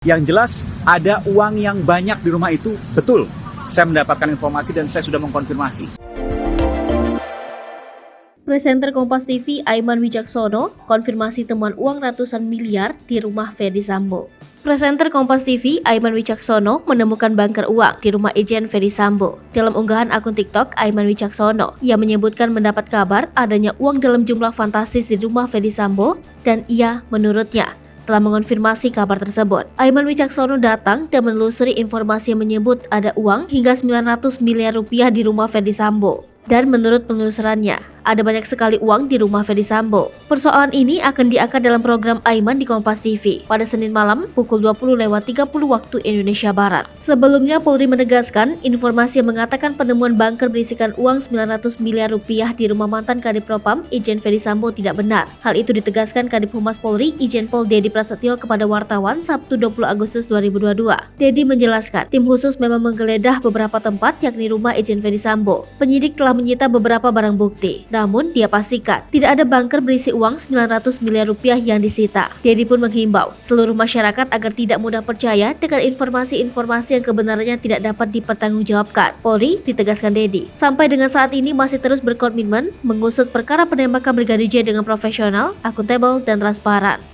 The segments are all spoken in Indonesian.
Yang jelas ada uang yang banyak di rumah itu, betul. Saya mendapatkan informasi dan saya sudah mengkonfirmasi. Presenter Kompas TV Aiman Wicaksono konfirmasi temuan uang ratusan miliar di rumah Ferdy Sambo. Presenter Kompas TV Aiman Wicaksono menemukan bunker uang di rumah Irjen Ferdy Sambo. Dalam unggahan akun TikTok Aiman Wicaksono, ia menyebutkan mendapat kabar adanya uang dalam jumlah fantastis di rumah Ferdy Sambo dan ia menurutnya telah mengonfirmasi kabar tersebut. Aiman Wicaksono datang dan menelusuri informasi yang menyebut ada uang hingga 900 miliar rupiah di rumah Ferdy Sambo. Dan menurut penelusurannya, ada banyak sekali uang di rumah Ferdy Sambo. Persoalan ini akan diangkat dalam program Aiman di Kompas TV pada Senin malam pukul 20.30 waktu Indonesia Barat. Sebelumnya, Polri menegaskan informasi yang mengatakan penemuan bunker berisikan uang 900 miliar rupiah di rumah mantan Kadif Propam Irjen Ferdy Sambo tidak benar. Hal itu ditegaskan Kadif Humas Polri Irjen Pol Dedi Prasetyo kepada wartawan Sabtu 20 Agustus 2022. Dedi menjelaskan, tim khusus memang menggeledah beberapa tempat yakni rumah Irjen Ferdy Sambo. Penyidik telah menyita beberapa barang bukti. Namun, dia pastikan tidak ada bunker berisi uang 900 miliar rupiah yang disita. Dedi pun menghimbau seluruh masyarakat agar tidak mudah percaya dengan informasi-informasi yang kebenarannya tidak dapat dipertanggungjawabkan. Polri, ditegaskan Dedi, sampai dengan saat ini masih terus berkomitmen mengusut perkara penembakan Brigadir J dengan profesional, akuntabel, dan transparan.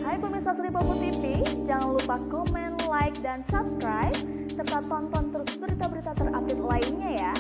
Hai pemirsa Sri Popo TV, jangan lupa komen, like, dan subscribe, serta tonton terus berita-berita terupdate lainnya ya.